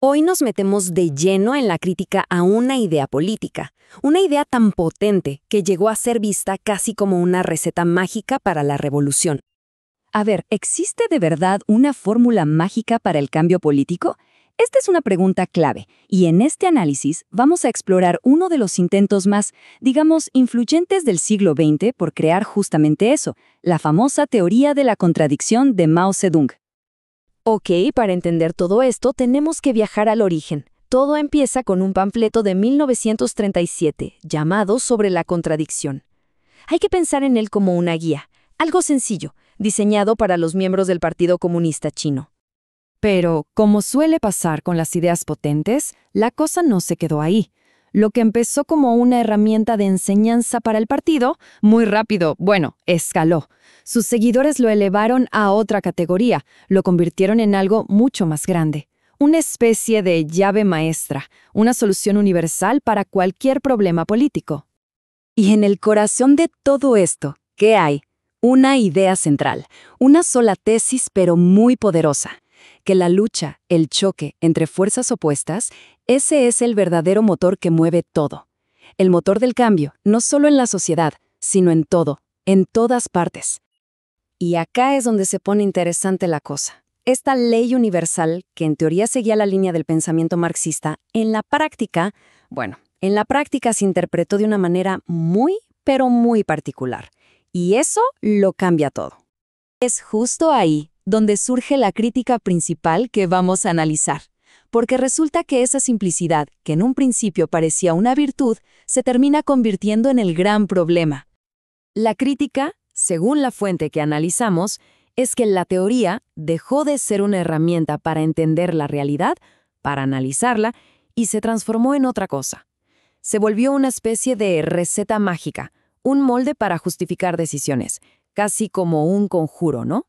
Hoy nos metemos de lleno en la crítica a una idea política, una idea tan potente que llegó a ser vista casi como una receta mágica para la revolución. A ver, ¿existe de verdad una fórmula mágica para el cambio político? Esta es una pregunta clave, y en este análisis vamos a explorar uno de los intentos más, digamos, influyentes del siglo XX por crear justamente eso, la famosa teoría de la contradicción de Mao Zedong. Ok, para entender todo esto tenemos que viajar al origen. Todo empieza con un panfleto de 1937, llamado Sobre la contradicción. Hay que pensar en él como una guía, algo sencillo, diseñado para los miembros del Partido Comunista Chino. Pero, como suele pasar con las ideas potentes, la cosa no se quedó ahí. Lo que empezó como una herramienta de enseñanza para el partido, muy rápido, escaló. Sus seguidores lo elevaron a otra categoría, lo convirtieron en algo mucho más grande. Una especie de llave maestra, una solución universal para cualquier problema político. Y en el corazón de todo esto, ¿qué hay? Una idea central, una sola tesis pero muy poderosa. Que la lucha, el choque entre fuerzas opuestas, ese es el verdadero motor que mueve todo. El motor del cambio, no solo en la sociedad, sino en todo, en todas partes. Y acá es donde se pone interesante la cosa. Esta ley universal, que en teoría seguía la línea del pensamiento marxista, en la práctica se interpretó de una manera muy, pero muy particular. Y eso lo cambia todo. Es justo ahí donde surge la crítica principal que vamos a analizar, porque resulta que esa simplicidad, que en un principio parecía una virtud, se termina convirtiendo en el gran problema. La crítica, según la fuente que analizamos, es que la teoría dejó de ser una herramienta para entender la realidad, para analizarla, y se transformó en otra cosa. Se volvió una especie de receta mágica, un molde para justificar decisiones, casi como un conjuro, ¿no?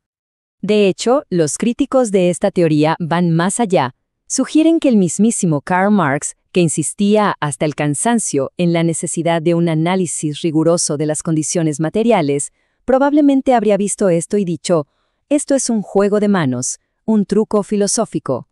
De hecho, los críticos de esta teoría van más allá. Sugieren que el mismísimo Karl Marx, que insistía hasta el cansancio en la necesidad de un análisis riguroso de las condiciones materiales, probablemente habría visto esto y dicho, esto es un juego de manos, un truco filosófico.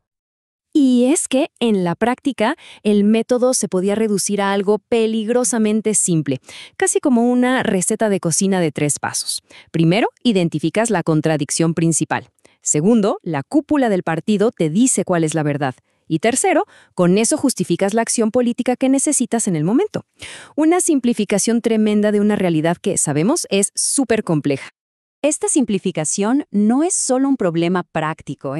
Y es que, en la práctica, el método se podía reducir a algo peligrosamente simple, casi como una receta de cocina de 3 pasos. Primero, identificas la contradicción principal. Segundo, la cúpula del partido te dice cuál es la verdad. Y tercero, con eso justificas la acción política que necesitas en el momento. Una simplificación tremenda de una realidad que, sabemos, es súper compleja. Esta simplificación no es solo un problema práctico,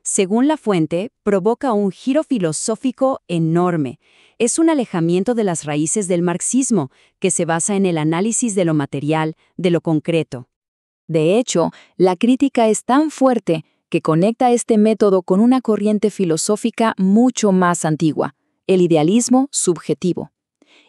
Según la fuente, provoca un giro filosófico enorme. Es un alejamiento de las raíces del marxismo, que se basa en el análisis de lo material, de lo concreto. De hecho, la crítica es tan fuerte que conecta este método con una corriente filosófica mucho más antigua, el idealismo subjetivo.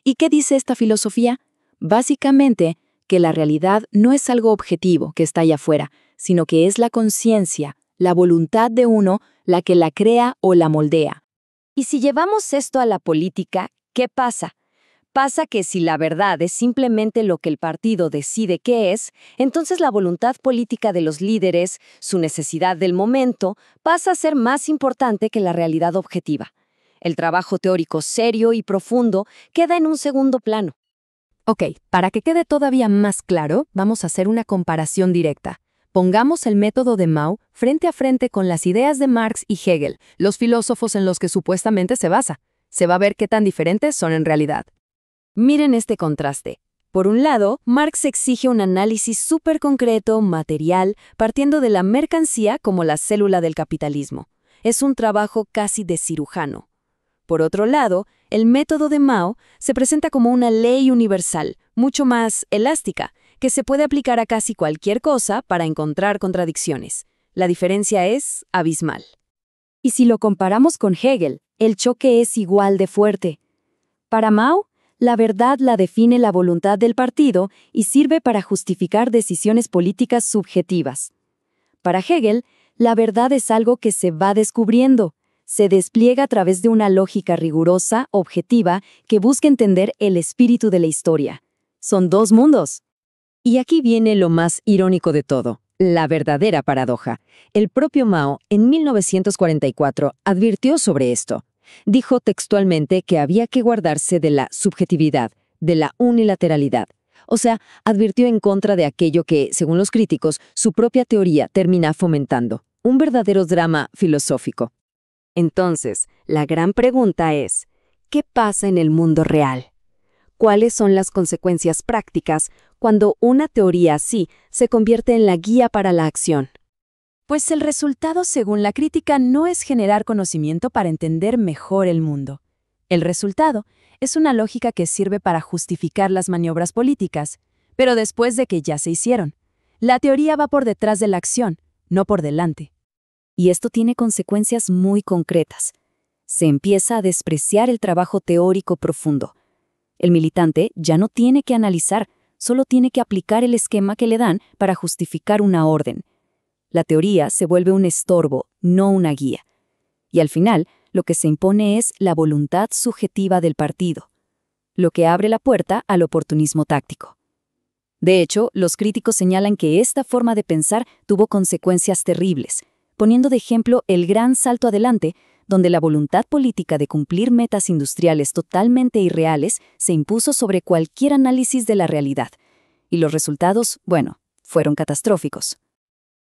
¿Y qué dice esta filosofía? Básicamente, que la realidad no es algo objetivo que está allá afuera, sino que es la conciencia, la voluntad de uno, la que la crea o la moldea. Y si llevamos esto a la política, ¿qué pasa? Pasa que si la verdad es simplemente lo que el partido decide que es, entonces la voluntad política de los líderes, su necesidad del momento, pasa a ser más importante que la realidad objetiva. El trabajo teórico serio y profundo queda en un segundo plano. Ok, para que quede todavía más claro, vamos a hacer una comparación directa. Pongamos el método de Mao frente a frente con las ideas de Marx y Hegel, los filósofos en los que supuestamente se basa. Se va a ver qué tan diferentes son en realidad. Miren este contraste. Por un lado, Marx exige un análisis súper concreto, material, partiendo de la mercancía como la célula del capitalismo. Es un trabajo casi de cirujano. Por otro lado, el método de Mao se presenta como una ley universal, mucho más elástica, que se puede aplicar a casi cualquier cosa para encontrar contradicciones. La diferencia es abismal. Y si lo comparamos con Hegel, el choque es igual de fuerte. Para Mao, la verdad la define la voluntad del partido y sirve para justificar decisiones políticas subjetivas. Para Hegel, la verdad es algo que se va descubriendo, se despliega a través de una lógica rigurosa, objetiva, que busca entender el espíritu de la historia. Son dos mundos. Y aquí viene lo más irónico de todo. la verdadera paradoja. El propio Mao, en 1944, advirtió sobre esto. Dijo textualmente que había que guardarse de la subjetividad, de la unilateralidad. O sea, advirtió en contra de aquello que, según los críticos, su propia teoría termina fomentando. Un verdadero drama filosófico. Entonces, la gran pregunta es, ¿qué pasa en el mundo real? ¿Cuáles son las consecuencias prácticas cuando una teoría así se convierte en la guía para la acción? Pues el resultado, según la crítica, no es generar conocimiento para entender mejor el mundo. El resultado es una lógica que sirve para justificar las maniobras políticas, pero después de que ya se hicieron. La teoría va por detrás de la acción, no por delante. Y esto tiene consecuencias muy concretas. Se empieza a despreciar el trabajo teórico profundo. El militante ya no tiene que analizar, solo tiene que aplicar el esquema que le dan para justificar una orden. La teoría se vuelve un estorbo, no una guía. Y al final, lo que se impone es la voluntad subjetiva del partido, lo que abre la puerta al oportunismo táctico. De hecho, los críticos señalan que esta forma de pensar tuvo consecuencias terribles, poniendo de ejemplo el gran salto adelante, donde la voluntad política de cumplir metas industriales totalmente irreales se impuso sobre cualquier análisis de la realidad. Y los resultados, bueno, fueron catastróficos.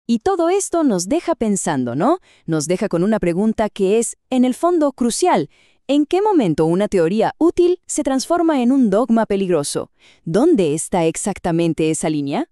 Y todo esto nos deja pensando, ¿no? Nos deja con una pregunta que es, en el fondo, crucial. ¿En qué momento una teoría útil se transforma en un dogma peligroso? ¿Dónde está exactamente esa línea?